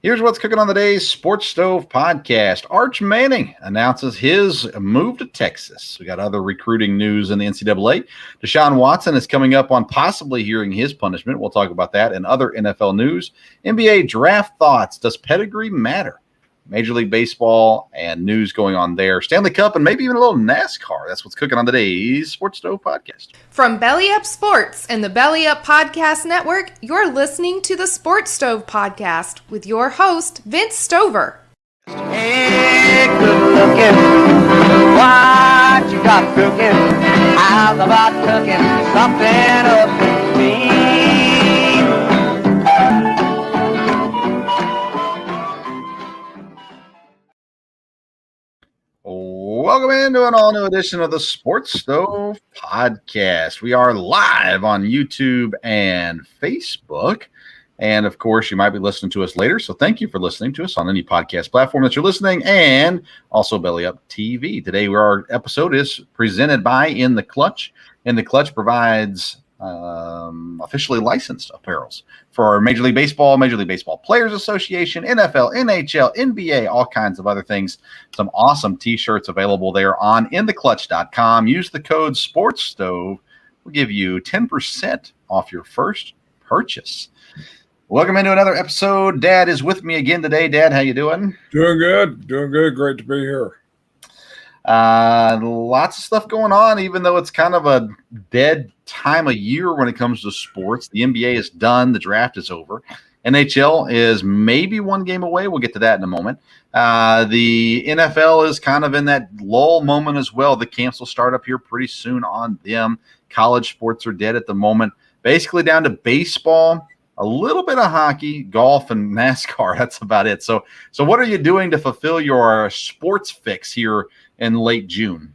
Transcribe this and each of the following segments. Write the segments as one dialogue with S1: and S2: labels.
S1: Here's what's cooking on the day's Sports Stove podcast. Arch Manning announces his move to Texas. We got other recruiting news in the NCAA. Deshaun Watson is coming up on possibly hearing his punishment. We'll talk about that and other NFL news. NBA draft thoughts. Does pedigree matter? Major League Baseball and news going on there. Stanley Cup and maybe even a little NASCAR. That's what's cooking on today's Sports Stove podcast.
S2: From Belly Up Sports and the Belly Up Podcast Network, you're listening to the Sports Stove podcast with your host, Vince Stover.
S3: Hey, good looking, what you got cooking? How's about cooking something up to me?
S1: Welcome into an all-new edition of the Sports Stove podcast. We are live on YouTube and Facebook. And, of course, you might be listening to us later. So thank you for listening to us on any podcast platform that you're listening, and also Belly Up TV. Today, our episode is presented by In the Clutch. In the Clutch provides officially licensed apparels for Major League Baseball, Major League Baseball Players Association, NFL, NHL, NBA, all kinds of other things. Some awesome t-shirts available there on intheclutch.com. Use the code SportsStove. We'll give you 10% off your first purchase. Welcome into another episode. Dad is with me again today. Dad, how you doing?
S4: Doing good. Great to be here.
S1: Lots of stuff going on, even though it's kind of a dead time of year when it comes to sports. The NBA is done. The draft is over. NHL is maybe one game away. We'll get to that in a moment. The NFL is kind of in that lull moment as well. The camps will start up here pretty soon on them. College sports are dead at the moment. Basically down to baseball, a little bit of hockey, golf, and NASCAR. That's about it. So what are you doing to fulfill your sports fix here in late June?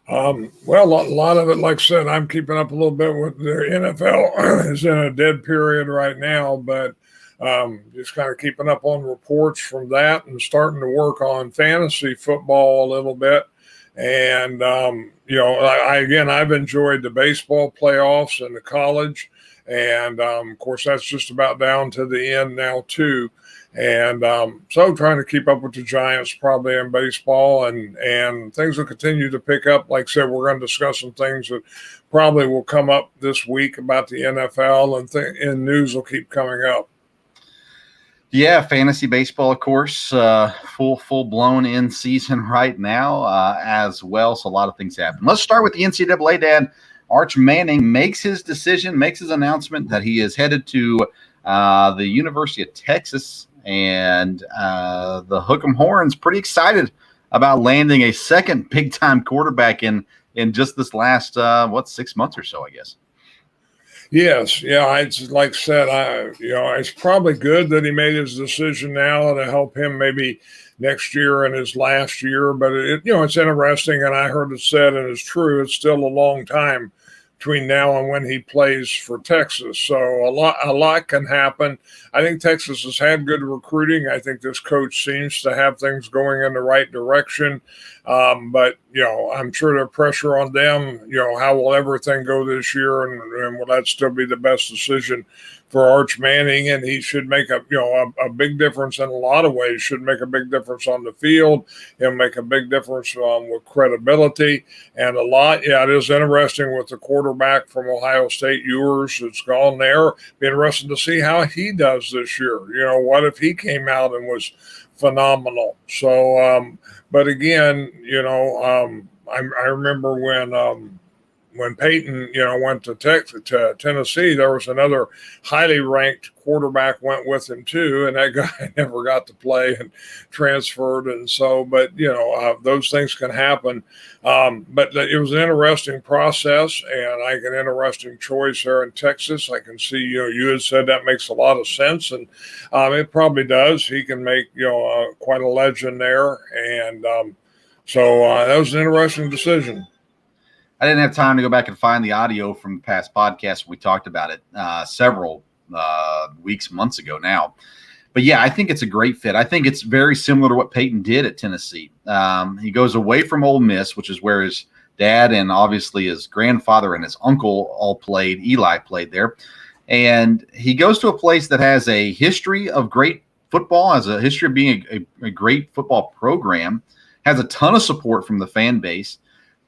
S4: Well, a lot of it, like I said, I'm keeping up a little bit with the NFL. Is in a dead period right now, but just kind of keeping up on reports from that and starting to work on fantasy football a little bit. And, I've enjoyed the baseball playoffs and the college. And, of course, that's just about down to the end now, too. And so trying to keep up with the Giants probably in baseball, and things will continue to pick up. Like I said, we're going to discuss some things that probably will come up this week about the NFL, and news will keep coming up.
S1: Yeah, fantasy baseball, of course, full-blown in season right now as well. So a lot of things happen. Let's start with the NCAA, Dad. Arch Manning makes his decision, makes his announcement that he is headed to the University of Texas, and the Hook'em Horns pretty excited about landing a second big-time quarterback in just this last, 6 months or so, I guess.
S4: Yes, yeah. It's like I said, it's probably good that he made his decision now to help him maybe next year and his last year. But it's interesting, and I heard it said, and it's true. It's still a long time between now and when he plays for Texas. So a lot can happen. I think Texas has had good recruiting. I think this coach seems to have things going in the right direction. But, I'm sure the pressure on them, how will everything go this year, and will that still be the best decision for Arch Manning? And he should make a big difference in a lot of ways. Should make a big difference on the field. He'll make a big difference with credibility and a lot. Yeah, it is interesting with the quarterback from Ohio State, Ewers, that's gone there. Be interesting to see how he does this year. What if he came out and was phenomenal? So, but again, I remember when Peyton, went to Tennessee, there was another highly ranked quarterback went with him too, and that guy never got to play and transferred. And so, but those things can happen. But it was an interesting process, and an interesting choice there in Texas. I can see, you had said that makes a lot of sense, and it probably does. He can make, quite a legend there, and so that was an interesting decision.
S1: I didn't have time to go back and find the audio from past podcasts. We talked about it several weeks, months ago now. But, yeah, I think it's a great fit. I think it's very similar to what Peyton did at Tennessee. He goes away from Ole Miss, which is where his dad and obviously his grandfather and his uncle all played. Eli played there. And he goes to a place that has a history of great football, has a history of being a great football program, has a ton of support from the fan base,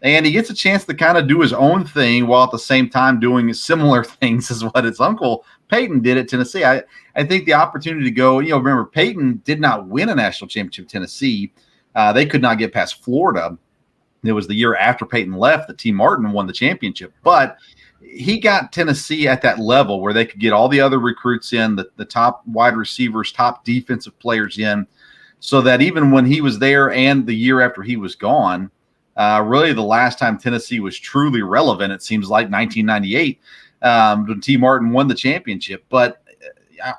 S1: and he gets a chance to kind of do his own thing while at the same time doing similar things as what his uncle Peyton did at Tennessee. I think the opportunity to go, remember Peyton did not win a national championship at Tennessee. They could not get past Florida. It was the year after Peyton left that T. Martin won the championship. But he got Tennessee at that level where they could get all the other recruits in, the top wide receivers, top defensive players in, so that even when he was there and the year after he was gone, really the last time Tennessee was truly relevant, it seems like 1998, when T. Martin won the championship. But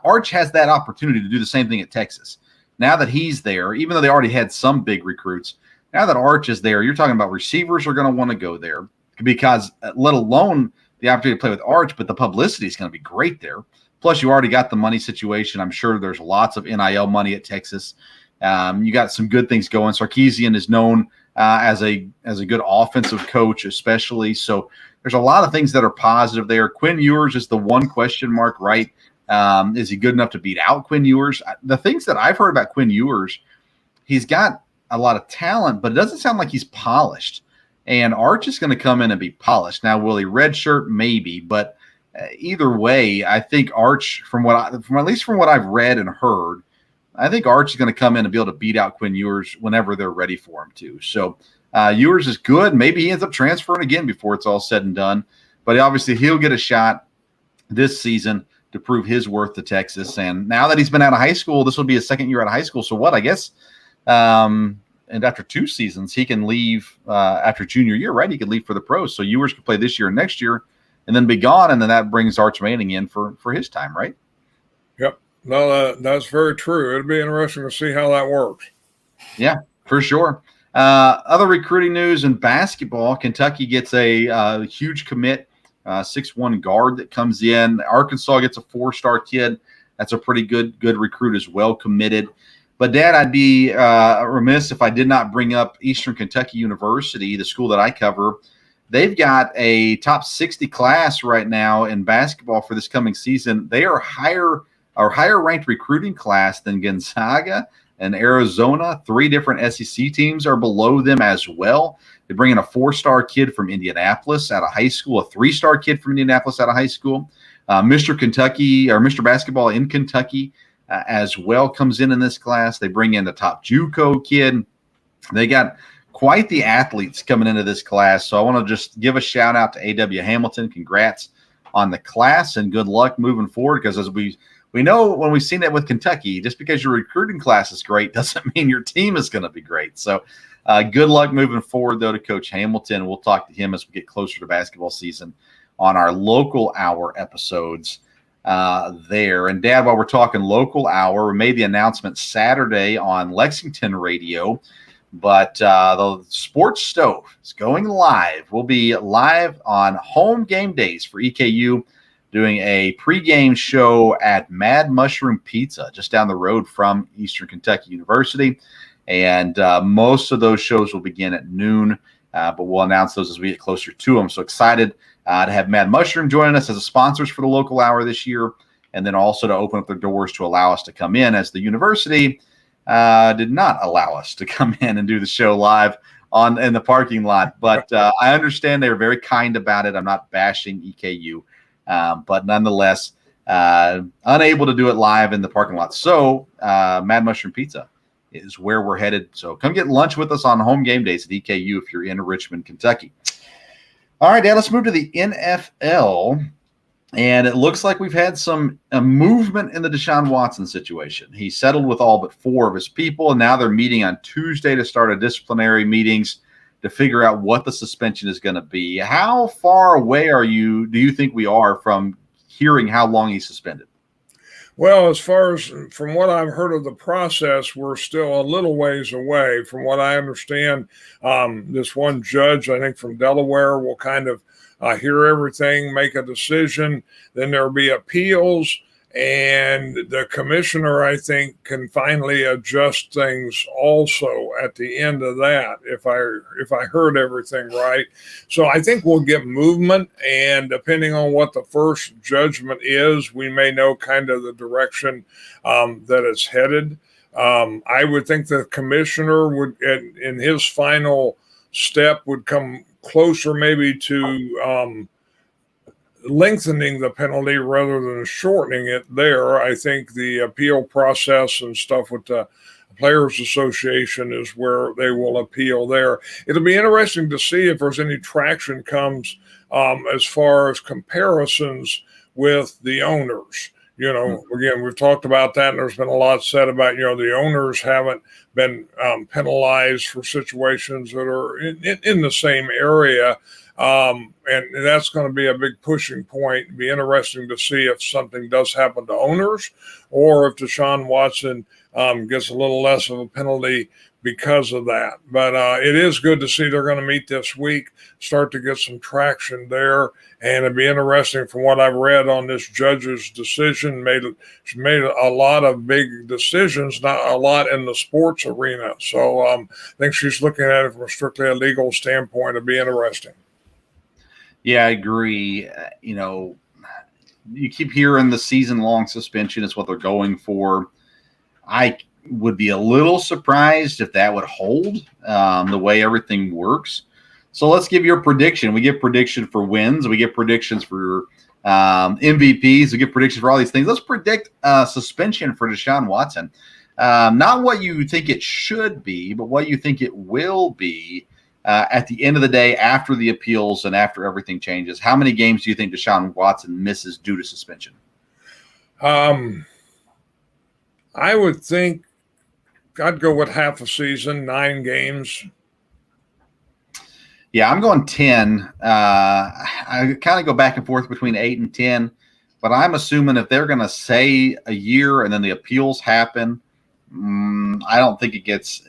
S1: Arch has that opportunity to do the same thing at Texas. Now that he's there, even though they already had some big recruits, now that Arch is there, you're talking about receivers are going to want to go there because let alone the opportunity to play with Arch, but the publicity is going to be great there. Plus, you already got the money situation. I'm sure there's lots of NIL money at Texas. You got some good things going. Sarkisian is known as a good offensive coach, especially. So there's a lot of things that are positive there. Quinn Ewers is the one question mark, right? Is he good enough to beat out Quinn Ewers? The things that I've heard about Quinn Ewers, he's got a lot of talent, but it doesn't sound like he's polished. And Arch is going to come in and be polished. Now, will he redshirt? Maybe, but either way, I think Arch, from at least from what I've read and heard, I think Arch is going to come in and be able to beat out Quinn Ewers whenever they're ready for him to. So Ewers is good. Maybe he ends up transferring again before it's all said and done. But obviously he'll get a shot this season to prove his worth to Texas. And now that he's been out of high school, this will be his second year out of high school. So what, I guess, and after 2 seasons, he can leave after junior year, right? He could leave for the pros. So Ewers could play this year and next year and then be gone. And then that brings Arch Manning in for his time, right?
S4: Yep. No, that's very true. It'll be interesting to see how that works.
S1: Yeah, for sure. Other recruiting news in basketball, Kentucky gets a huge commit, 6'1" guard that comes in. Arkansas gets a 4-star kid. That's a pretty good recruit as well, committed. But, Dad, I'd be remiss if I did not bring up Eastern Kentucky University, the school that I cover. They've got a top 60 class right now in basketball for this coming season. They are higher ranked recruiting class than Gonzaga and Arizona. 3 different SEC teams are below them as well. They bring in a 4-star kid from Indianapolis out of high school, a 3-star kid from Indianapolis out of high school. Mr. Kentucky or Mr. Basketball in Kentucky as well comes in this class. They bring in the top JUCO kid. They got quite the athletes coming into this class. So I want to just give a shout out to A.W. Hamilton. Congrats on the class and good luck moving forward, because as we know when we've seen that with Kentucky, just because your recruiting class is great doesn't mean your team is going to be great. So good luck moving forward, though, to Coach Hamilton. We'll talk to him as we get closer to basketball season on our local hour episodes there. And, Dad, while we're talking local hour, we made the announcement Saturday on Lexington radio, but the Sports Stove is going live. We'll be live on home game days for EKU, doing a pregame show at Mad Mushroom Pizza just down the road from Eastern Kentucky University. And most of those shows will begin at noon, but we'll announce those as we get closer to them. So excited to have Mad Mushroom joining us as a sponsors for the local hour this year, and then also to open up their doors to allow us to come in, as the university did not allow us to come in and do the show live in the parking lot. But I understand they were very kind about it. I'm not bashing EKU. But nonetheless, unable to do it live in the parking lot. So Mad Mushroom Pizza is where we're headed. So come get lunch with us on home game days at EKU if you're in Richmond, Kentucky. All right, Dad, let's move to the NFL. And it looks like we've had a movement in the Deshaun Watson situation. He settled with all but 4 of his people, and now they're meeting on Tuesday to start a disciplinary meetings to figure out what the suspension is going to be. How far away do you think we are from hearing how long he's suspended?
S4: Well, as far as from what I've heard of the process, we're still a little ways away. From what I understand, this one judge, I think from Delaware, will kind of hear everything, make a decision. Then there will be appeals, And the commissioner, I think, can finally adjust things also at the end of that, if I heard everything right. So I think we'll get movement, and depending on what the first judgment is, we may know kind of the direction that it's headed. I would think the commissioner would, in his final step, would come closer maybe to lengthening the penalty rather than shortening it there. I think the appeal process and stuff with the Players Association is where they will appeal there. It'll be interesting to see if there's any traction comes as far as comparisons with the owners. Again, we've talked about that, and there's been a lot said about, the owners haven't been penalized for situations that are in the same area. And that's going to be a big pushing point. It'd be interesting to see if something does happen to owners, or if Deshaun Watson gets a little less of a penalty because of that. But it is good to see they're going to meet this week, start to get some traction there. And it'd be interesting, from what I've read on this judge's decision, she made a lot of big decisions, not a lot in the sports arena. So I think she's looking at it from strictly a legal standpoint. It'd be interesting.
S1: Yeah, I agree. You keep hearing the season-long suspension is what they're going for. I would be a little surprised if that would hold the way everything works. So let's give you a prediction. We give prediction for wins. We give predictions for MVPs. We give predictions for all these things. Let's predict suspension for Deshaun Watson. Not what you think it should be, but what you think it will be. At the end of the day, after the appeals and after everything changes, how many games do you think Deshaun Watson misses due to suspension?
S4: I would think I'd go with half a season, 9 games.
S1: Yeah, I'm going 10. I kind of go back and forth between 8 and 10, but I'm assuming if they're going to say a year and then the appeals happen, I don't think it gets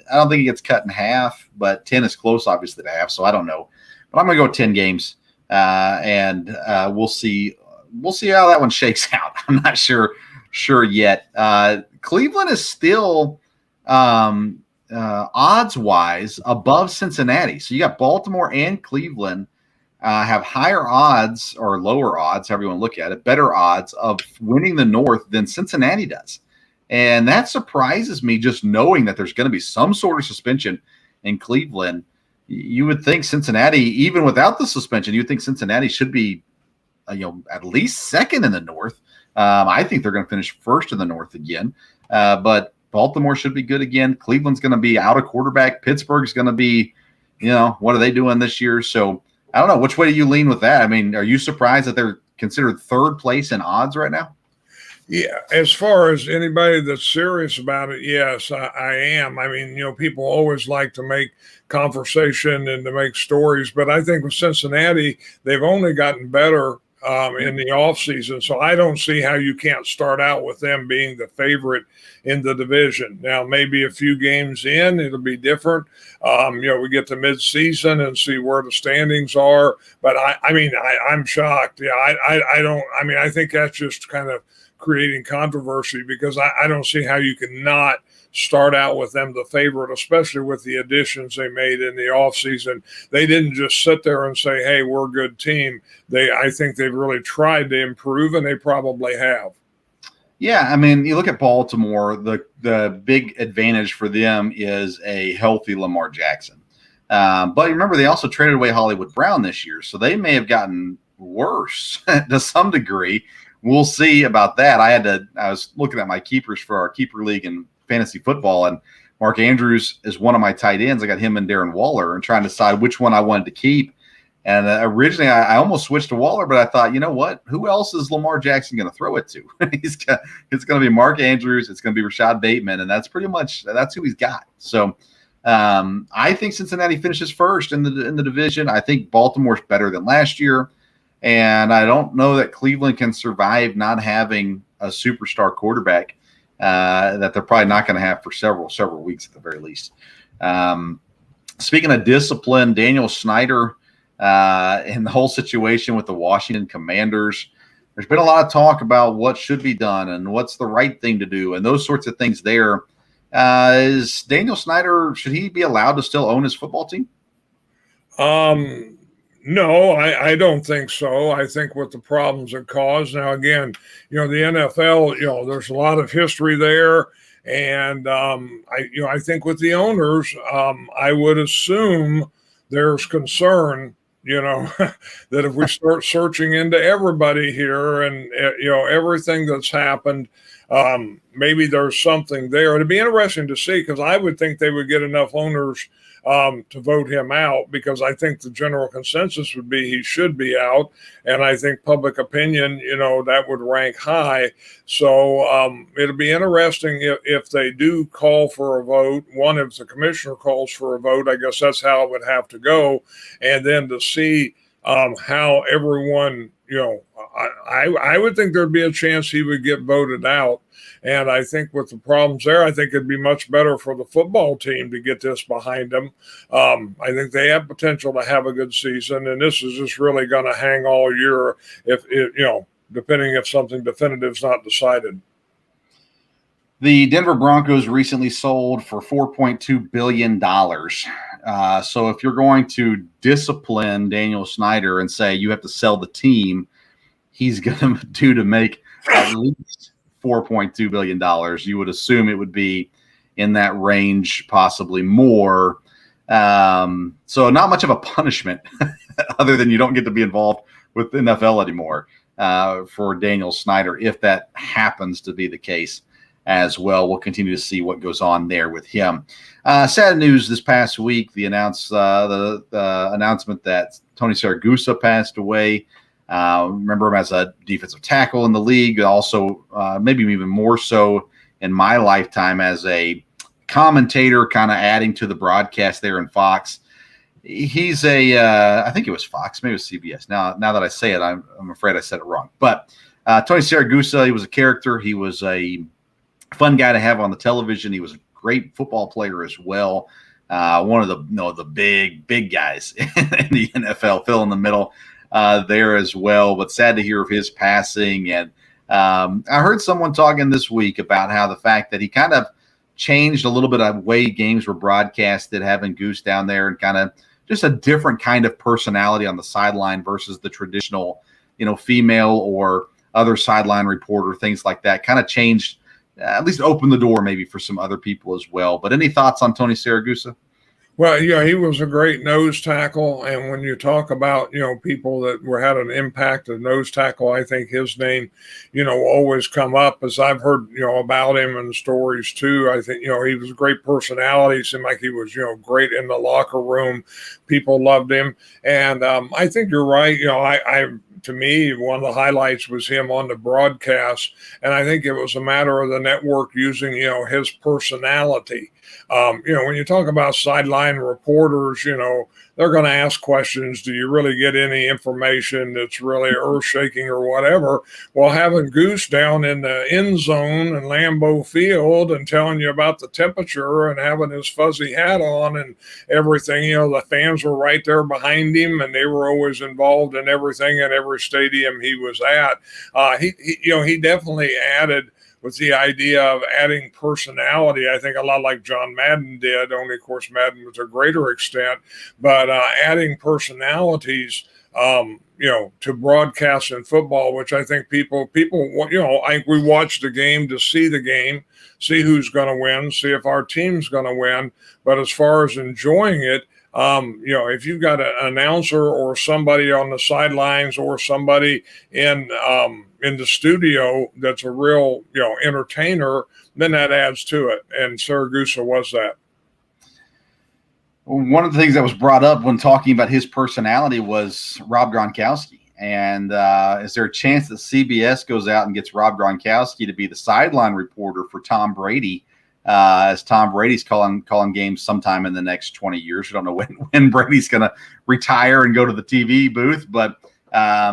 S1: cut in half, but 10 is close, obviously, to half. So I don't know, but I'm going to go 10 games, and we'll see. We'll see how that one shakes out. I'm not sure yet. Cleveland is still odds-wise above Cincinnati. So you got Baltimore and Cleveland have higher odds, or lower odds, however you want to look at it, better odds of winning the North than Cincinnati does. And that surprises me, just knowing that there's going to be some sort of suspension in Cleveland. You would think Cincinnati, even without the suspension, you would think Cincinnati should be, at least second in the North. I think they're going to finish first in the North again. But Baltimore should be good again. Cleveland's going to be out of quarterback. Pittsburgh's going to be, what are they doing this year? So I don't know. Which way do you lean with that? I mean, are you surprised that they're considered third place in odds right now?
S4: Yeah, as far as anybody that's serious about it, yes, I am. I mean, people always like to make conversation and to make stories, but I think with Cincinnati, they've only gotten better in the offseason. So I don't see how you can't start out with them being the favorite in the division. Now, maybe a few games in, it'll be different. We get to midseason and see where the standings are. But I'm shocked. Yeah, I think that's just kind of creating controversy, because I don't see how you can not start out with them the favorite, especially with the additions they made in the offseason. They didn't just sit there and say, hey, we're a good team. I think they've really tried to improve, and they probably have.
S1: Yeah, I mean, you look at Baltimore, the big advantage for them is a healthy Lamar Jackson. But remember, they also traded away Hollywood Brown this year, so they may have gotten worse to some degree. We'll see about that. I was looking at my keepers for our keeper league in fantasy football, and Mark Andrews is one of my tight ends. I got him and Darren Waller, and trying to decide which one I wanted to keep. And originally I almost switched to Waller, but I thought, you know what? Who else is Lamar Jackson going to throw it to? It's going to be Mark Andrews. It's going to be Rashad Bateman, and that's who he's got. So I think Cincinnati finishes first in the division. I think Baltimore's better than last year. And I don't know that Cleveland can survive not having a superstar quarterback that they're probably not going to have for several weeks at the very least. Speaking of discipline, Daniel Snyder and the whole situation with the Washington Commanders, there's been a lot of talk about what should be done and what's the right thing to do and those sorts of things there. Is Daniel Snyder, should he be allowed to still own his football team?
S4: No, I don't think so. I think with the problems it caused. Now, again, the NFL, there's a lot of history there. And I think with the owners, I would assume there's concern, that if we start searching into everybody here and everything that's happened, maybe there's something there. It'd be interesting to see, because I would think they would get enough owners to vote him out, because I think the general consensus would be he should be out. And I think public opinion, that would rank high. So it'll be interesting if they do call for a vote. One, if the commissioner calls for a vote, I guess that's how it would have to go. And then to see how everyone, I would think there'd be a chance he would get voted out. And I think with the problems there, I think it'd be much better for the football team to get this behind them. I think they have potential to have a good season, and this is just really going to hang all year if depending if something definitive is not decided.
S1: The Denver Broncos recently sold for $4.2 billion. So if you're going to discipline Daniel Snyder and say you have to sell the team, he's going to make at least $4.2 billion. You would assume it would be in that range, possibly more. So not much of a punishment other than you don't get to be involved with the NFL anymore for Daniel Snyder, if that happens to be the case as well. We'll continue to see what goes on there with him. Sad news this past week, the announcement that Tony Siragusa passed away. Remember him as a defensive tackle in the league, also maybe even more so in my lifetime as a commentator, kind of adding to the broadcast there in Fox. He's I think it was Fox, maybe it was CBS. Now that I say it, I'm afraid I said it wrong. But Tony Siragusa, he was a character. He was a fun guy to have on the television. He was a great football player as well. One of the big guys in the NFL, fill in the middle. There as well, but sad to hear of his passing. And I heard someone talking this week about how the fact that he kind of changed a little bit of way games were broadcasted, having Goose down there, and kind of just a different kind of personality on the sideline versus the traditional, female or other sideline reporter, things like that. Kind of changed, at least opened the door maybe for some other people as well. But any thoughts on Tony Siragusa?
S4: Well, yeah, he was a great nose tackle. And when you talk about, people that had an impact at nose tackle, I think his name, always come up as I've heard, about him and stories too. I think, he was a great personality. Seemed like he was, great in the locker room. People loved him. And I think you're right. To me, one of the highlights was him on the broadcast. And I think it was a matter of the network using, his personality. When you talk about sideline reporters, they're going to ask questions. Do you really get any information that's really earth-shaking or whatever? Well, having Goose down in the end zone in Lambeau Field and telling you about the temperature and having his fuzzy hat on and everything, the fans were right there behind him, and they were always involved in everything at every stadium he was at. He definitely added, with the idea of adding personality, I think a lot like John Madden did, only of course Madden was a greater extent, but adding personalities, to broadcast in football, which I think people, I think we watch the game to see the game, see who's going to win, see if our team's going to win. But as far as enjoying it, if you've got an announcer or somebody on the sidelines or somebody in the studio that's a real, entertainer, then that adds to it. And Siragusa was that.
S1: One of the things that was brought up when talking about his personality was Rob Gronkowski. And is there a chance that CBS goes out and gets Rob Gronkowski to be the sideline reporter for Tom Brady, as Tom Brady's calling games sometime in the next 20 years? We don't know when Brady's going to retire and go to the TV booth, but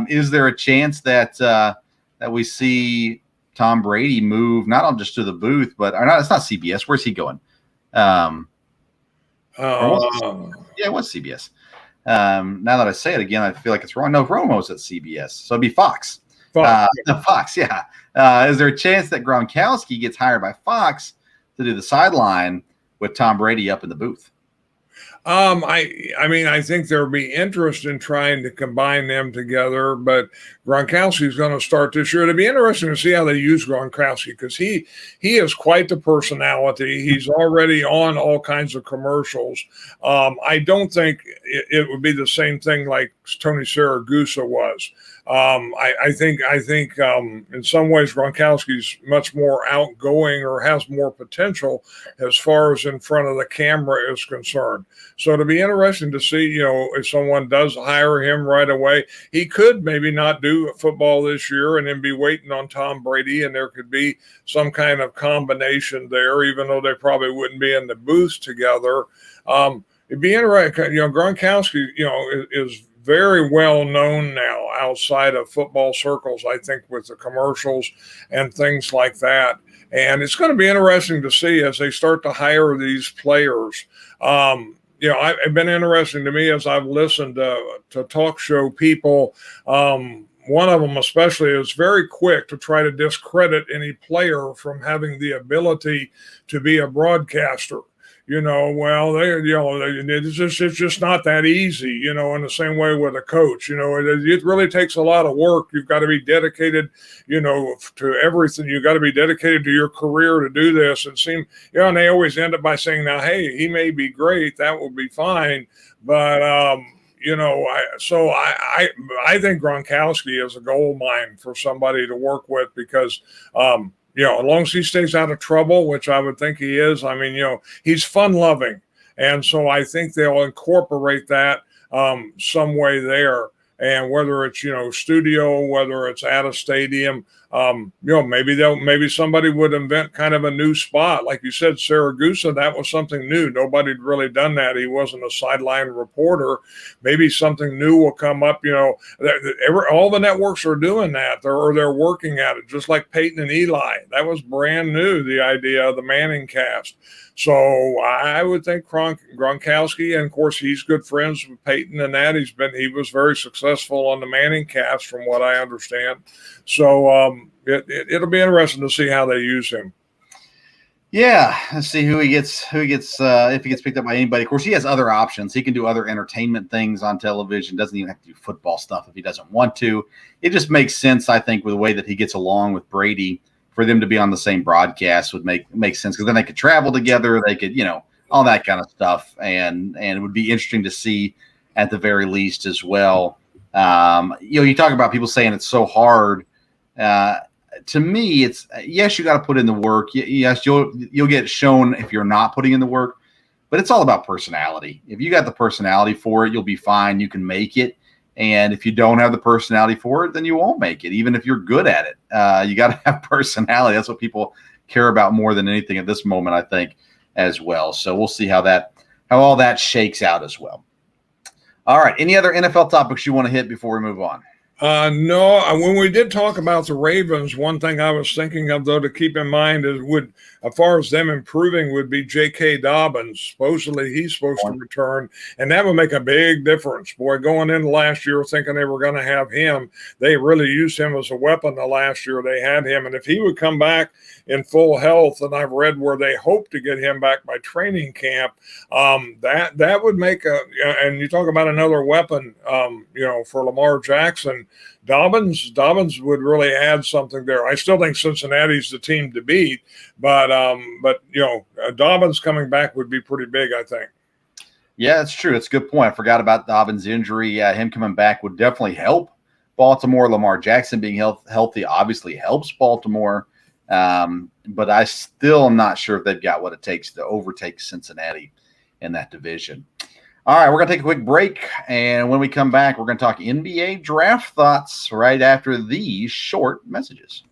S1: is there a chance that we see Tom Brady move not on just to the booth, but it's not CBS. Where's he going? It was CBS. Now that I say it again, I feel like it's wrong. No, Romo's at CBS, so it'd be Fox. Fox, yeah. Is there a chance that Gronkowski gets hired by Fox to do the sideline with Tom Brady up in the booth?
S4: I mean, I think there'll be interest in trying to combine them together, but Gronkowski's going to start this year. It'll be interesting to see how they use Gronkowski because he is quite the personality. He's already on all kinds of commercials. I don't think it would be the same thing like Tony Siragusa was. I think in some ways Gronkowski's much more outgoing or has more potential as far as in front of the camera is concerned. So it'll be interesting to see, if someone does hire him right away. He could maybe not do football this year and then be waiting on Tom Brady, and there could be some kind of combination there, even though they probably wouldn't be in the booth together. It'd be interesting. Gronkowski, is very well known now outside of football circles, I think, with the commercials and things like that. And it's going to be interesting to see as they start to hire these players. It's been interesting to me as I've listened to talk show people. One of them especially is very quick to try to discredit any player from having the ability to be a broadcaster. It's just not that easy, in the same way with a coach. It really takes a lot of work. You've got to be dedicated, to everything. You've got to be dedicated to your career to do this. And and they always end up by saying, now, hey, he may be great. That will be fine. But, I think Gronkowski is a gold mine for somebody to work with because, as long as he stays out of trouble, which I would think he is, he's fun-loving. And so I think they'll incorporate that some way there. And whether it's, studio, whether it's at a stadium, maybe somebody would invent kind of a new spot. Like you said, Siragusa, that was something new. Nobody'd really done that. He wasn't a sideline reporter. Maybe something new will come up. All the networks are doing that. They're working at it, just like Peyton and Eli. That was brand new, the idea of the Manning cast. So I would think Gronkowski, and of course he's good friends with Peyton and that. He was very successful on the Manning cast from what I understand. So it'll be interesting to see how they use him.
S1: Yeah, let's see who he gets if he gets picked up by anybody. Of course, he has other options. He can do other entertainment things on television. Doesn't even have to do football stuff if he doesn't want to. It just makes sense, I think, with the way that he gets along with Brady. For them to be on the same broadcast would make sense because then they could travel together. They could, all that kind of stuff. And it would be interesting to see at the very least as well. You talk about people saying it's so hard. To me, it's yes, you got to put in the work. Yes, you'll get shown if you're not putting in the work, but it's all about personality. If you got the personality for it, you'll be fine. You can make it. And if you don't have the personality for it, then you won't make it, even if you're good at it. You got to have personality. That's what people care about more than anything at this moment, I think, as well. So we'll see how all that shakes out as well. All right. Any other NFL topics you want to hit before we move on?
S4: No, when we did talk about the Ravens, one thing I was thinking of, though, to keep in mind is as far as them improving would be J.K. Dobbins. Supposedly he's supposed to return, and that would make a big difference. Boy, going into last year thinking they were going to have him, they really used him as a weapon the last year they had him. And if he would come back in full health, and I've read where they hope to get him back by training camp, that would make and you talk about another weapon, for Lamar Jackson. Dobbins would really add something there. I still think Cincinnati's the team to beat, but Dobbins coming back would be pretty big, I think.
S1: Yeah, it's true. It's a good point. I forgot about Dobbins' injury. Yeah, him coming back would definitely help Baltimore. Lamar Jackson being healthy obviously helps Baltimore, but I still am not sure if they've got what it takes to overtake Cincinnati in that division. All right, we're going to take a quick break, and when we come back, we're going to talk NBA draft thoughts right after these short messages.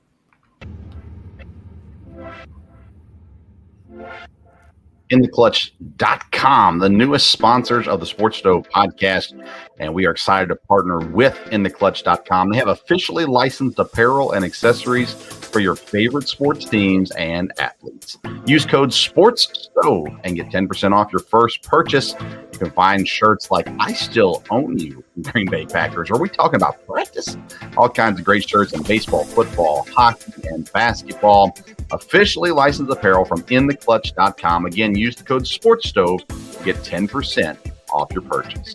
S1: InTheClutch.com, the newest sponsors of the SportsStove podcast, and we are excited to partner with InTheClutch.com. They have officially licensed apparel and accessories for your favorite sports teams and athletes. Use code SportsStove and get 10% off your first purchase. You can find shirts like I Still Own You from Green Bay Packers. Are we talking about practice? All kinds of great shirts in baseball, football, hockey, and basketball. Officially licensed apparel from InTheClutch.com. Again, use the code SportsStove to get 10% off your purchase.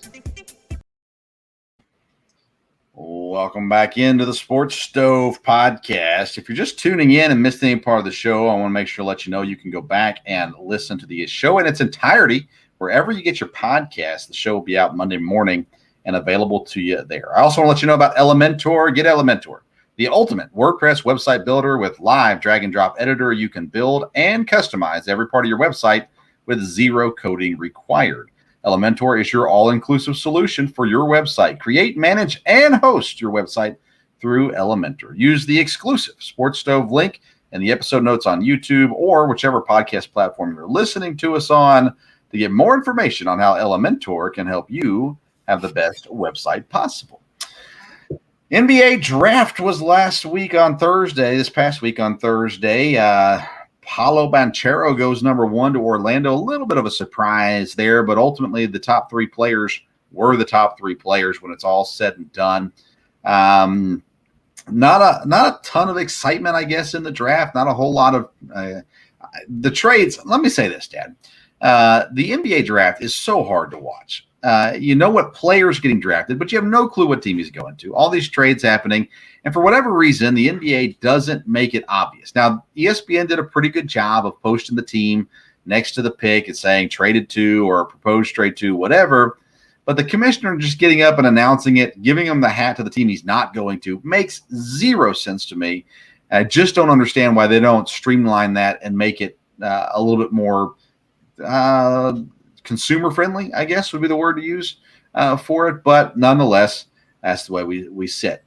S1: Welcome back into the Sports Stove podcast. If you're just tuning in and missed any part of the show, I want to make sure to let you know you can go back and listen to the show in its entirety wherever you get your podcast. The show will be out Monday morning and available to you there. I also want to let you know about Elementor. Get Elementor, the ultimate WordPress website builder with live drag and drop editor. You can build and customize every part of your website with zero coding required. Elementor is your all-inclusive solution for your website. Create, manage, and host your website through Elementor. Use the exclusive Sports Stove link in the episode notes on YouTube or whichever podcast platform you're listening to us on to get more information on how Elementor can help you have the best website possible. NBA draft was this past week on Thursday. Paolo Banchero goes number 1 to Orlando. A little bit of a surprise there, but ultimately the top 3 players were the top 3 players when it's all said and done. Not a ton of excitement, I guess, in the draft. Not a whole lot of the trades. Let me say this, Dad. The NBA draft is so hard to watch. You know what player's getting drafted, but you have no clue what team he's going to. All these trades happening. And for whatever reason, the NBA doesn't make it obvious. Now, ESPN did a pretty good job of posting the team next to the pick and saying traded to or proposed trade to, whatever. But the commissioner just getting up and announcing it, giving him the hat to the team he's not going to, makes zero sense to me. I just don't understand why they don't streamline that and make it a little bit more consumer friendly, I guess would be the word to use for it. But nonetheless, that's the way we sit.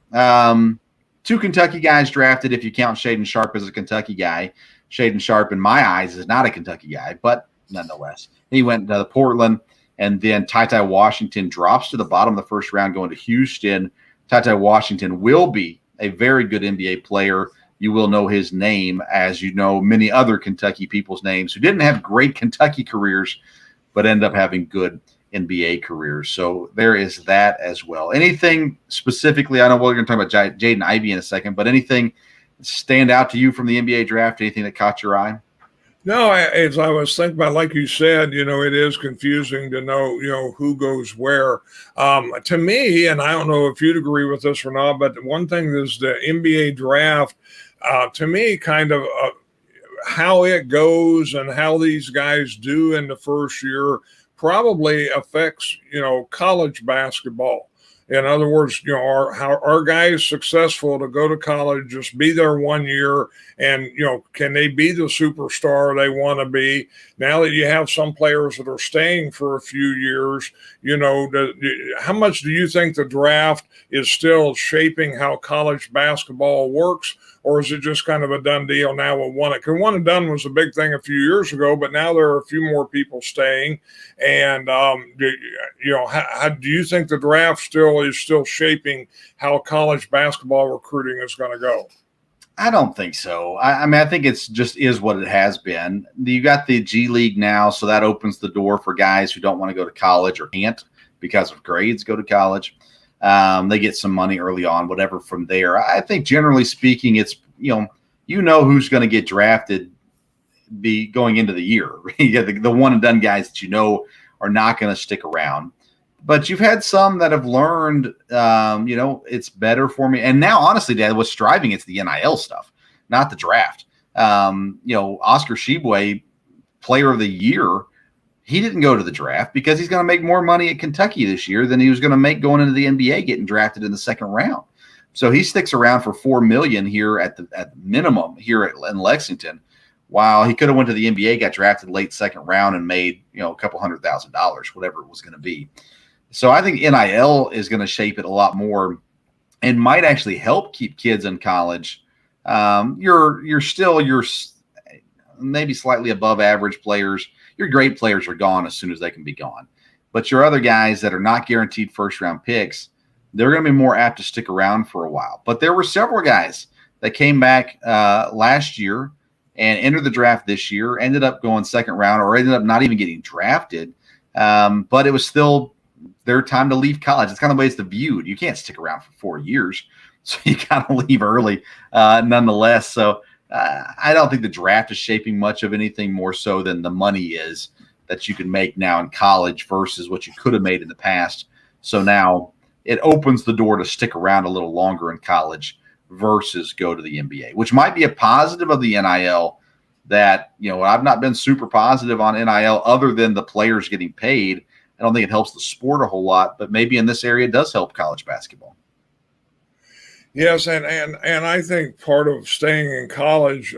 S1: 2 Kentucky guys drafted, if you count Shaedon Sharpe as a Kentucky guy. Shaedon Sharpe, in my eyes, is not a Kentucky guy, but nonetheless. He went to Portland, and then TyTy Washington drops to the bottom of the first round going to Houston. TyTy Washington will be a very good NBA player. You will know his name, as you know many other Kentucky people's names who didn't have great Kentucky careers, but end up having good NBA careers. So there is that as well. Anything specifically, I know we're going to talk about Jaden Ivey in a second, but anything stand out to you from the NBA draft? Anything that caught your eye?
S4: No, as I was thinking about, like you said, it is confusing to know, who goes where. To me, and I don't know if you'd agree with this or not, but one thing is the NBA draft, to me, kind of how it goes and how these guys do in the first year probably affects, college basketball. In other words, are guys successful to go to college, just be there 1 year, and, can they be the superstar they want to be? Now that you have some players that are staying for a few years, how much do you think the draft is still shaping how college basketball works? Or is it just kind of a done deal now with one? Because one and done was a big thing a few years ago, but now there are a few more people staying. And, how do you think the draft is still shaping how college basketball recruiting is going to go?
S1: I don't think so. I mean, I think it's just is what it has been. You got the G League now, so that opens the door for guys who don't want to go to college or can't because of grades go to college. They get some money early on, whatever from there. I think generally speaking, it's, who's going to get drafted going into the year. You get the one and done guys that are not going to stick around. But you've had some that have learned, it's better for me. And now, honestly, Dad, what's driving it's the NIL stuff, not the draft. Oscar Tshiebwe, player of the year, he didn't go to the draft because he's going to make more money at Kentucky this year than he was going to make going into the NBA getting drafted in the second round. So he sticks around for $4 million here at minimum here in Lexington, while he could have went to the NBA, got drafted late second round, and made a couple $100,000, whatever it was going to be. So I think NIL is going to shape it a lot more, and might actually help keep kids in college. You're maybe slightly above average players. Your great players are gone as soon as they can be gone. But your other guys that are not guaranteed first-round picks, they're going to be more apt to stick around for a while. But there were several guys that came back last year and entered the draft this year, ended up going second round or ended up not even getting drafted. But it was still their time to leave college. It's kind of the way it's viewed. You can't stick around for 4 years, so you got to leave early nonetheless. So I don't think the draft is shaping much of anything more so than the money is that you can make now in college versus what you could have made in the past. So now it opens the door to stick around a little longer in college versus go to the NBA, which might be a positive of the NIL. That, I've not been super positive on NIL other than the players getting paid. I don't think it helps the sport a whole lot, but maybe in this area it does help college basketball.
S4: Yes, and I think part of staying in college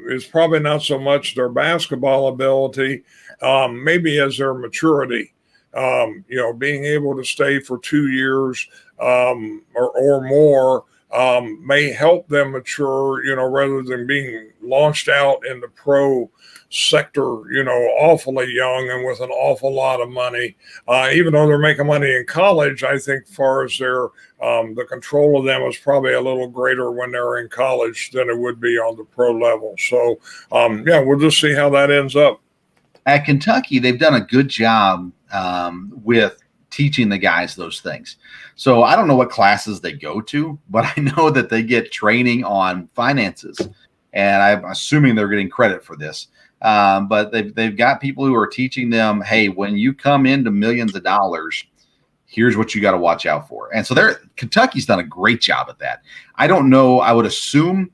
S4: is probably not so much their basketball ability, maybe as their maturity. Being able to stay for 2 years or more may help them mature, rather than being launched out in the pro sector, awfully young and with an awful lot of money. Even though they're making money in college, I think as far as their the control of them is probably a little greater when they're in college than it would be on the pro level. So, we'll just see how that ends up.
S1: At Kentucky, they've done a good job with teaching the guys those things. So I don't know what classes they go to, but I know that they get training on finances, and I'm assuming they're getting credit for this. But they've got people who are teaching them, hey, when you come into millions of dollars, here's what you got to watch out for. And so Kentucky's done a great job at that. I don't know. I would assume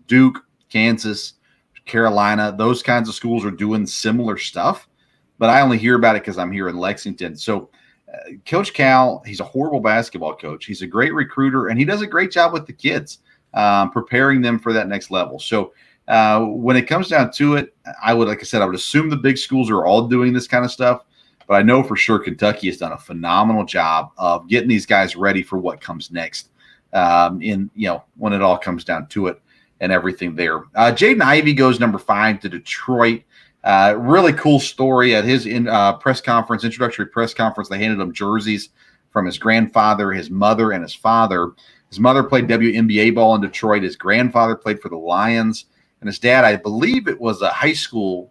S1: Duke, Kansas, Carolina, those kinds of schools are doing similar stuff, but I only hear about it because I'm here in Lexington. So Coach Cal, he's a horrible basketball coach. He's a great recruiter, and he does a great job with the kids, preparing them for that next level. So when it comes down to it, I would assume the big schools are all doing this kind of stuff, but I know for sure Kentucky has done a phenomenal job of getting these guys ready for what comes next. When it all comes down to it and everything there. Jaden Ivey goes number 5 to Detroit. Really cool story at his introductory press conference. They handed him jerseys from his grandfather, his mother, and his father. His mother played WNBA ball in Detroit. His grandfather played for the Lions. And his dad, I believe it was a high school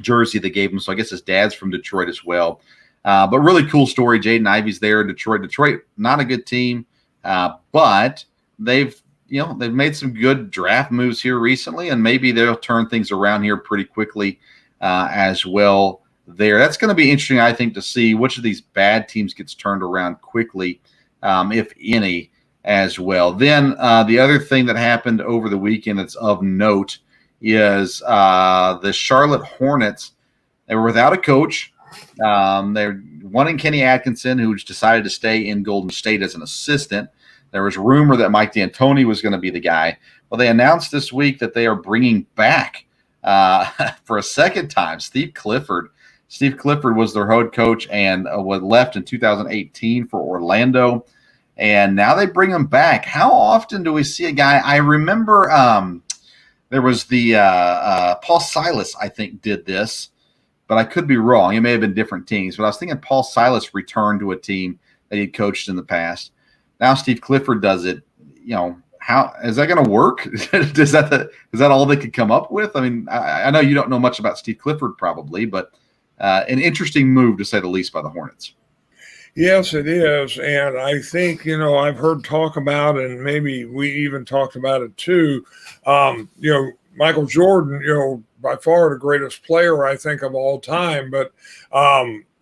S1: jersey they gave him. So I guess his dad's from Detroit as well. But really cool story. Jaden Ivey's there in Detroit. Detroit, not a good team, but they've made some good draft moves here recently, and maybe they'll turn things around here pretty quickly as well there. That's going to be interesting, I think, to see which of these bad teams gets turned around quickly, if any, as well. Then the other thing that happened over the weekend that's of note is the Charlotte Hornets. They were without a coach. They're wanting Kenny Atkinson, who's decided to stay in Golden State as an assistant. There was rumor that Mike D'Antoni was going to be the guy. Well, they announced this week that they are bringing back for a second time Steve Clifford. Steve Clifford was their head coach and was left in 2018 for Orlando. And now they bring him back. How often do we see a guy? I remember there was the Paul Silas, I think, did this, but I could be wrong. It may have been different teams. But I was thinking Paul Silas returned to a team that he'd coached in the past. Now Steve Clifford does it. How is that going to work? Is that all they could come up with? I mean, I know you don't know much about Steve Clifford probably, but an interesting move to say the least by the Hornets.
S4: Yes, it is. And I think, I've heard talk about, and maybe we even talked about it too, Michael Jordan, by far the greatest player, I think, of all time. But,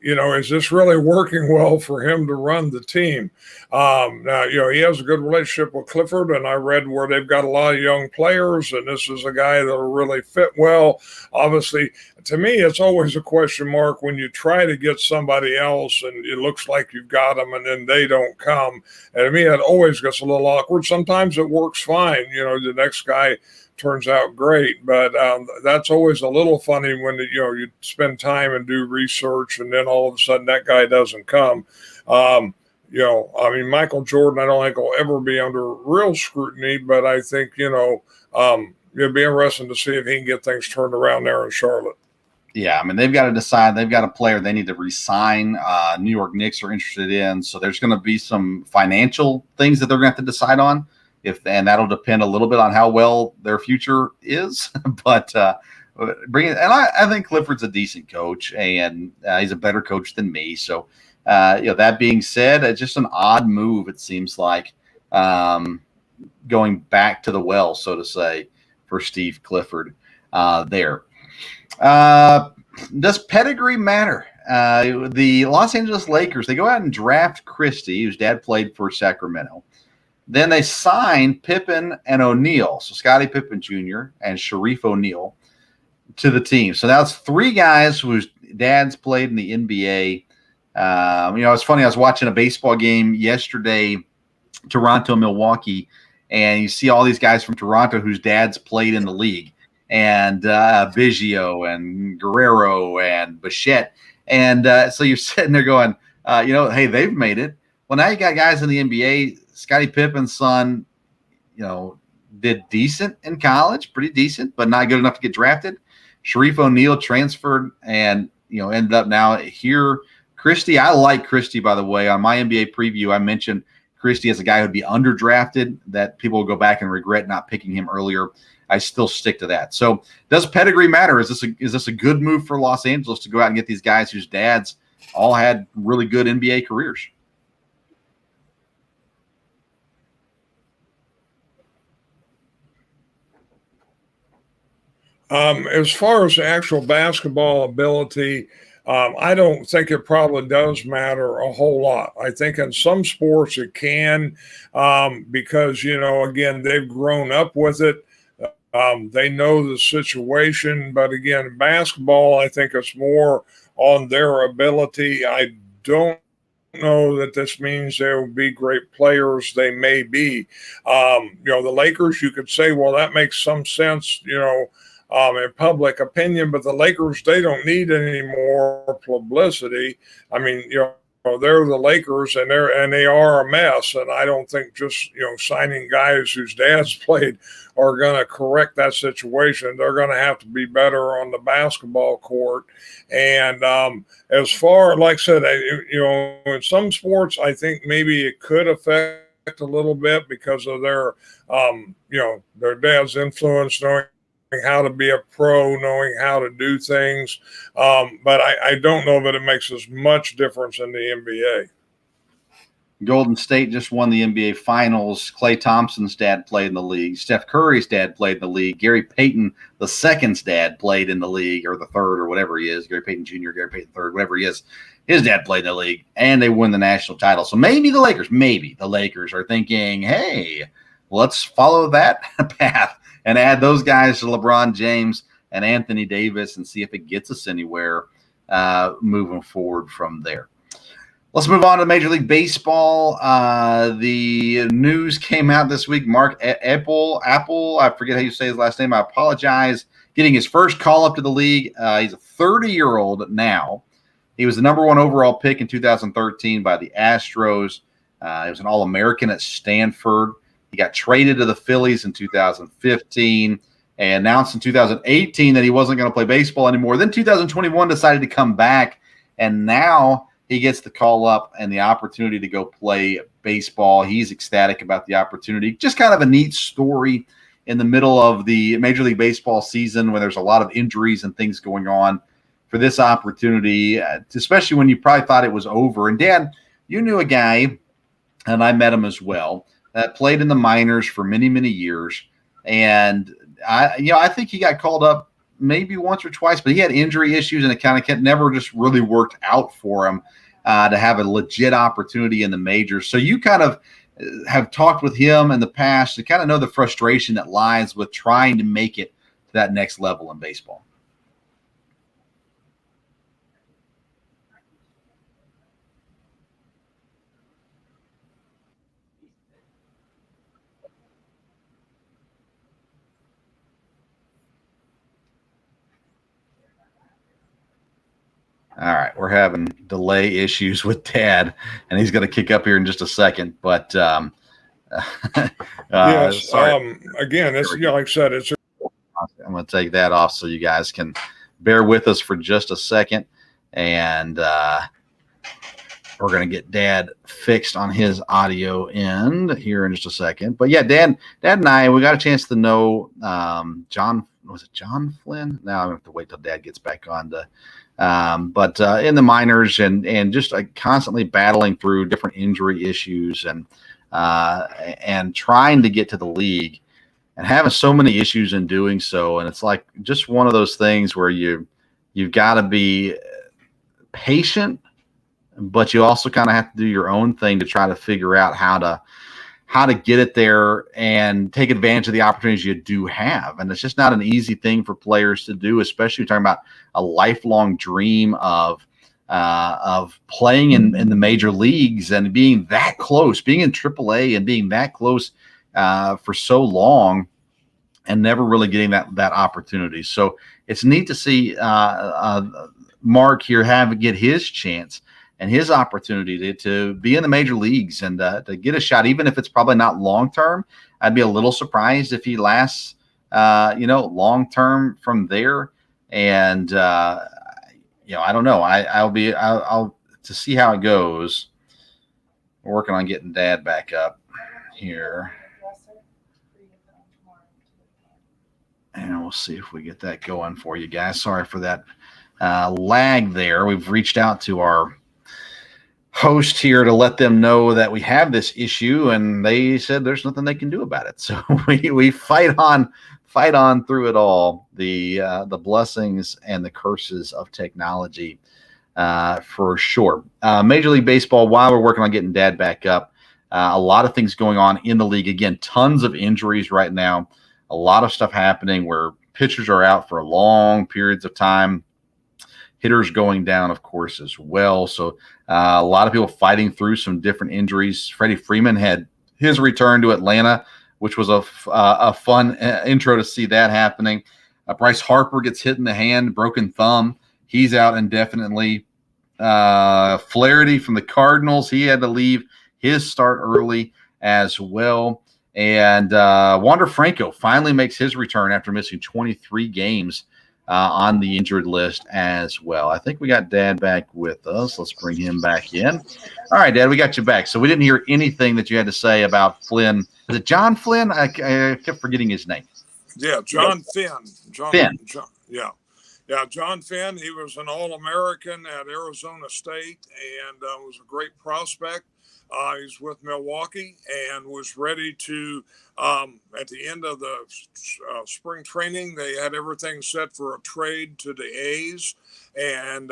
S4: is this really working well for him to run the team? Now, he has a good relationship with Clifford, and I read where they've got a lot of young players, and this is a guy that will really fit well. Obviously, to me, it's always a question mark when you try to get somebody else and it looks like you've got them and then they don't come. And to me, it always gets a little awkward. Sometimes it works fine. The next guy turns out great, but that's always a little funny when you spend time and do research and then all of a sudden that guy doesn't come. Michael Jordan, I don't think will ever be under real scrutiny, but I think it'll be interesting to see if he can get things turned around there in Charlotte.
S1: Yeah, they've got to decide. They've got a player they need to re-sign. New York Knicks are interested in, so there's going to be some financial things that they're going to have to decide on. and that'll depend a little bit on how well their future is. But I think Clifford's a decent coach, and he's a better coach than me. So, that being said, it's just an odd move, it seems like, going back to the well, so to say, for Steve Clifford there. Does pedigree matter? The Los Angeles Lakers, they go out and draft Christie, whose dad played for Sacramento. Then they sign Pippen and O'Neal, so Scottie Pippen Jr. and Sharif O'Neal, to the team. So that's three guys whose dads played in the NBA. It's funny. I was watching a baseball game yesterday, Toronto, Milwaukee, and you see all these guys from Toronto whose dads played in the league, and Biggio and Guerrero and Bichette. And so you're sitting there going, hey, they've made it. Well, now you got guys in the NBA. Scottie Pippen's son, did decent in college, pretty decent, but not good enough to get drafted. Sharif O'Neal transferred and, ended up now here. Christie, I like Christie, by the way. On my NBA preview, I mentioned Christie as a guy who would be underdrafted, that people will go back and regret not picking him earlier. I still stick to that. So does pedigree matter? Is this a good move for Los Angeles to go out and get these guys whose dads all had really good NBA careers?
S4: As far as actual basketball ability, I don't think it probably does matter a whole lot. I think in some sports it can, because, again, they've grown up with it. They know the situation. But again, basketball, I think it's more on their ability. I don't know that this means they will be great players. They may be. The Lakers, you could say, well, that makes some sense, in public opinion, but the Lakers, they don't need any more publicity. I mean, they're the Lakers, and they are a mess. And I don't think just signing guys whose dads played are going to correct that situation. They're going to have to be better on the basketball court. And as far, like I said, in some sports, I think maybe it could affect a little bit because of their dad's influence, knowing how to be a pro, knowing how to do things. But I don't know that it makes as much difference in the NBA.
S1: Golden State just won the NBA Finals. Klay Thompson's dad played in the league. Steph Curry's dad played in the league. Gary Payton II's dad played in the league, or the third, or whatever he is. Gary Payton Jr., Gary Payton III, whatever he is. His dad played in the league, and they won the national title. So maybe the Lakers are thinking, hey, let's follow that path and add those guys to LeBron James and Anthony Davis and see if it gets us anywhere moving forward from there. Let's move on to Major League Baseball. The news came out this week. Mark Apple, I forget how you say his last name. I apologize. Getting his first call up to the league. He's a 30-year-old now. He was the number one overall pick in 2013 by the Astros. He was an All-American at Stanford. He got traded to the Phillies in 2015 and announced in 2018 that he wasn't going to play baseball anymore. Then 2021 decided to come back, and now he gets the call up and the opportunity to go play baseball. He's ecstatic about the opportunity. Just kind of a neat story in the middle of the Major League Baseball season when there's a lot of injuries and things going on, for this opportunity, especially when you probably thought it was over. And Dan, you knew a guy, and I met him as well, that played in the minors for many, many years. And I think he got called up maybe once or twice, but he had injury issues, and it kind of never just really worked out for him to have a legit opportunity in the majors. So you kind of have talked with him in the past to kind of know the frustration that lies with trying to make it to that next level in baseball. All right, we're having delay issues with Dad, and he's going to kick up here in just a second. But
S4: yes,
S1: sorry.
S4: Again, it's like I said, it's.
S1: I'm going to take that off so you guys can bear with us for just a second. And We're going to get Dad fixed on his audio end here in just a second. But yeah, Dad and I, we got a chance to know John. Was it John Flynn? Now I'm going to have to wait till Dad gets back on to. But in the minors and just constantly battling through different injury issues and trying to get to the league and having so many issues in doing so. And it's like just one of those things where you've got to be patient, but you also kind of have to do your own thing to try to figure out how to get it there and take advantage of the opportunities you do have. And it's just not an easy thing for players to do, especially talking about a lifelong dream of playing in the major leagues and being that close, being in AAA and being that close for so long and never really getting that opportunity. So it's neat to see Mark here get his chance and his opportunity to be in the major leagues and to get a shot, even if it's probably not long-term. I'd be a little surprised if he lasts, long-term from there. And, I don't know. I'll to see how it goes. We're working on getting Dad back up here. And we'll see if we get that going for you guys. Sorry for that lag there. We've reached out to our host here to let them know that we have this issue, and they said there's nothing they can do about it. So we fight on through it all. The blessings and the curses of technology, for sure. Major League Baseball. While we're working on getting Dad back up, a lot of things going on in the league. Again, tons of injuries right now. A lot of stuff happening where pitchers are out for long periods of time. Hitters going down, of course, as well. So a lot of people fighting through some different injuries. Freddie Freeman had his return to Atlanta, which was a fun intro to see that happening. Bryce Harper gets hit in the hand, broken thumb. He's out indefinitely. Flaherty from the Cardinals, he had to leave his start early as well. And Wander Franco finally makes his return after missing 23 games on the injured list as well. I think we got Dad back with us. Let's bring him back in. All right, Dad, we got you back. So we didn't hear anything that you had to say about Flynn. Is it John Flynn? I kept forgetting his name.
S4: Yeah, John Finn.
S1: Finn.
S4: John Finn. He was an All-American at Arizona State and was a great prospect. He's with Milwaukee and was ready to, at the end of the spring training, they had everything set for a trade to the A's. And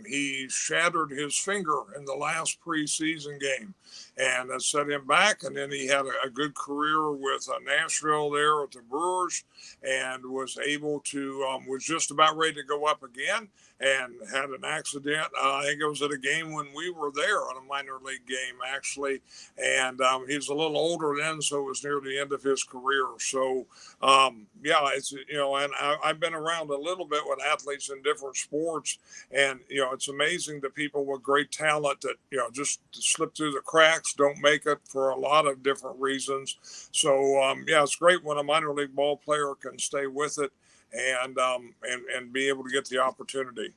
S4: he shattered his finger in the last preseason game. And that set him back. And then he had a good career with Nashville there at the Brewers and was able to, was just about ready to go up again and had an accident. I think it was at a game when we were there on a minor league game, actually. And he's a little older then, so it was near the end of his career. So, it's, and I've been around a little bit with athletes in different sports. And, it's amazing that people with great talent that, just slip through the cracks, don't make it for a lot of different reasons. So, it's great when a minor league ball player can stay with it and be able to get the opportunity.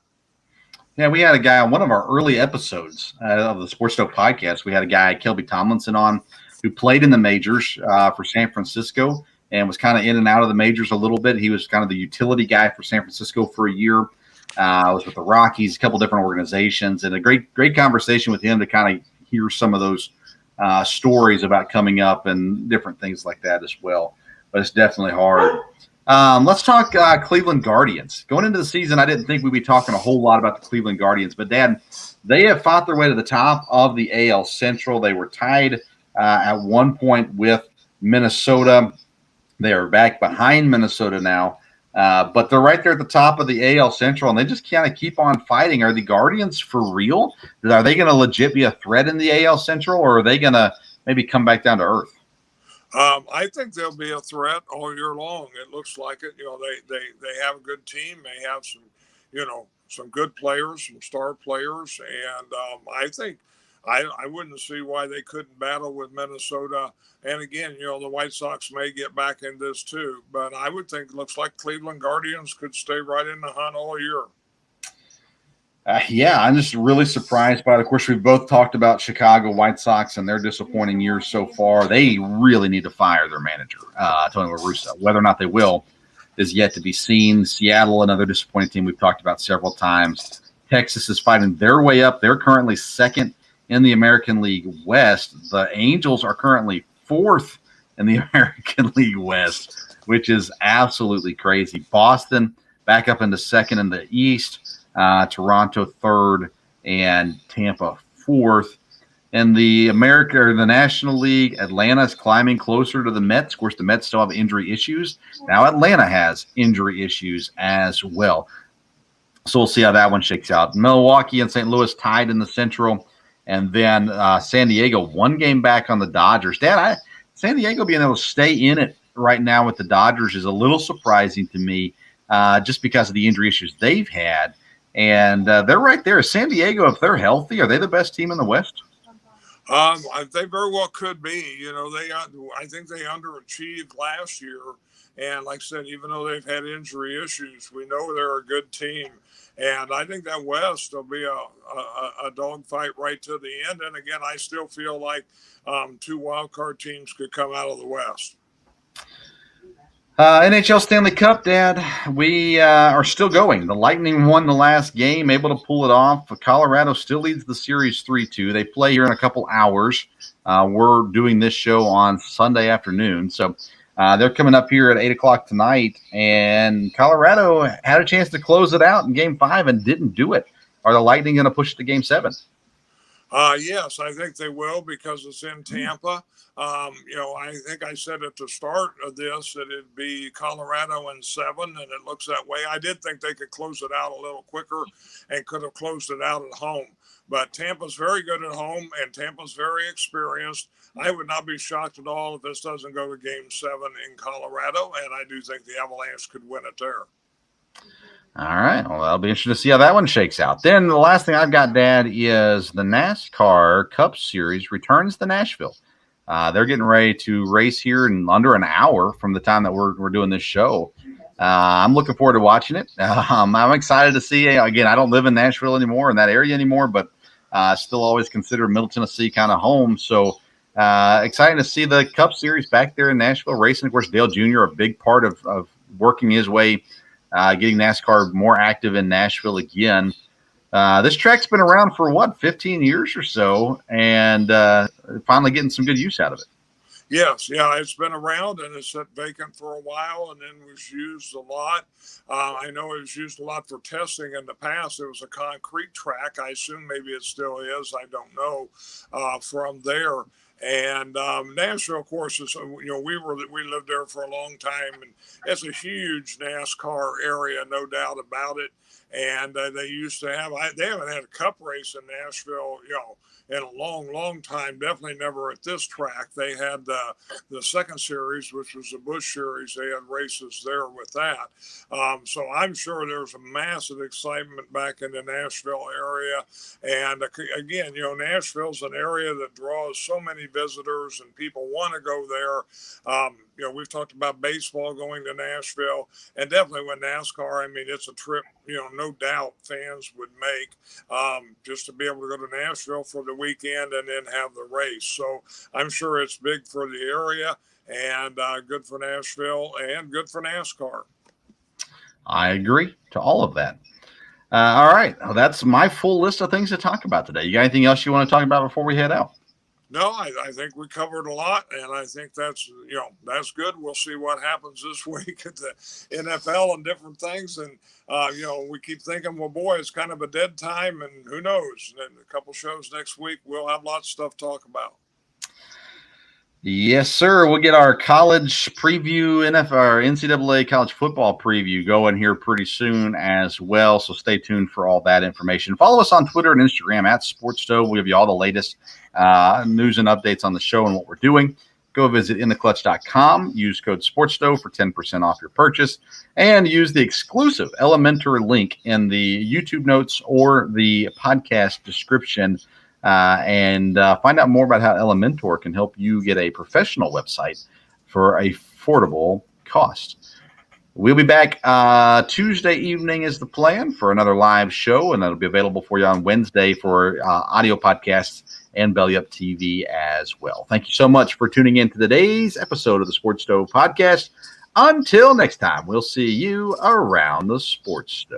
S1: Yeah, we had a guy on one of our early episodes of the SportsStove podcast. We had a guy, Kelby Tomlinson, on who played in the majors for San Francisco and was kind of in and out of the majors a little bit. He was kind of the utility guy for San Francisco for a year. I was with the Rockies, a couple different organizations, and a great conversation with him to kind of hear some of those stories about coming up and different things like that as well. But it's definitely hard. Let's talk Cleveland Guardians. Going into the season, I didn't think we'd be talking a whole lot about the Cleveland Guardians, but Dad, they have fought their way to the top of the AL Central. They were tied at one point with Minnesota. They are back behind Minnesota now, but they're right there at the top of the AL Central, and they just kind of keep on fighting. Are the Guardians for real? Are they going to legit be a threat in the AL Central, or are they going to maybe come back down to earth?
S4: I think they'll be a threat all year long. It looks like it. They have a good team. They have some good players, some star players, and I think I wouldn't see why they couldn't battle with Minnesota. And again, the White Sox may get back in this too, but I would think it looks like Cleveland Guardians could stay right in the hunt all year.
S1: Yeah, I'm just really surprised by it. Of course, we've both talked about Chicago White Sox and their disappointing years so far. They really need to fire their manager, Tony La Russa. Whether or not they will is yet to be seen. Seattle, another disappointing team we've talked about several times. Texas is fighting their way up. They're currently second in the American League West. The Angels are currently fourth in the American League West, which is absolutely crazy. Boston back up into second in the East. Toronto third, and Tampa fourth. In the National League, Atlanta is climbing closer to the Mets. Of course, the Mets still have injury issues. Now Atlanta has injury issues as well. So we'll see how that one shakes out. Milwaukee and St. Louis tied in the Central. And then San Diego, one game back on the Dodgers. Dad, San Diego being able to stay in it right now with the Dodgers is a little surprising to me just because of the injury issues they've had. And they're right there. San Diego, if they're healthy, are they the best team in the West?
S4: They very well could be. You know, I think they underachieved last year. And like I said, even though they've had injury issues, we know they're a good team. And I think that West will be a dogfight right to the end. And again, I still feel like two wild card teams could come out of the West.
S1: NHL Stanley Cup, Dad, we are still going. The Lightning won the last game, able to pull it off. Colorado still leads the series 3-2. They play here in a couple hours. We're doing this show on Sunday afternoon. So they're coming up here at 8 o'clock tonight. And Colorado had a chance to close it out in Game 5 and didn't do it. Are the Lightning going to push it to Game 7?
S4: Yes, I think they will because it's in Tampa. I think I said at the start of this that it'd be Colorado in 7, and it looks that way. I did think they could close it out a little quicker and could have closed it out at home. But Tampa's very good at home, and Tampa's very experienced. I would not be shocked at all if this doesn't go to Game 7 in Colorado, and I do think the Avalanche could win it there.
S1: All right. Well, that'll be interesting to see how that one shakes out. Then the last thing I've got, Dad, is the NASCAR Cup Series returns to Nashville. They're getting ready to race here in under an hour from the time that we're doing this show. I'm looking forward to watching it. I'm excited to see. Again, I don't live in Nashville anymore, in that area anymore, but still always consider Middle Tennessee kind of home. So exciting to see the Cup Series back there in Nashville racing. Of course, Dale Jr., a big part of working his way, getting NASCAR more active in Nashville again. This track's been around for 15 years or so, and finally getting some good use out of it.
S4: Yes, yeah, it's been around and it's sat vacant for a while and then was used a lot. I know it was used a lot for testing in the past. It was a concrete track. I assume maybe it still is. I don't know from there. And Nashville, of course, is we lived there for a long time, and it's a huge NASCAR area, no doubt about it. And they used to have they haven't had a cup race in Nashville, in a long, long time. Definitely never at this track. They had the second series, which was the Busch Series. They had races there with that. So I'm sure there's a massive excitement back in the Nashville area. And again, Nashville's an area that draws so many visitors and people want to go there. We've talked about baseball going to Nashville, and definitely with NASCAR, it's a trip, no doubt fans would make just to be able to go to Nashville for the weekend and then have the race. So I'm sure it's big for the area and good for Nashville and good for NASCAR. I
S1: agree to all of that. All right. Well, that's my full list of things to talk about today. You got anything else you want to talk about before we head out?
S4: No, I think we covered a lot, and I think that's good. We'll see what happens this week at the NFL and different things. And, we keep thinking, well, boy, it's kind of a dead time, and who knows? And a couple shows next week, we'll have lots of stuff to talk about.
S1: Yes, sir. We'll get our college preview, our NCAA college football preview going here pretty soon as well. So stay tuned for all that information. Follow us on Twitter and Instagram at SportsStove. We'll give you all the latest news and updates on the show and what we're doing. Go visit intheclutch.com. Use code SportsStove for 10% off your purchase, and use the exclusive Elementor link in the YouTube notes or the podcast description. And find out more about how Elementor can help you get a professional website for affordable cost. We'll be back Tuesday evening is the plan for another live show, and that'll be available for you on Wednesday for audio podcasts and Belly Up TV as well. Thank you so much for tuning in to today's episode of the Sports Stove Podcast. Until next time, we'll see you around the Sports Stove.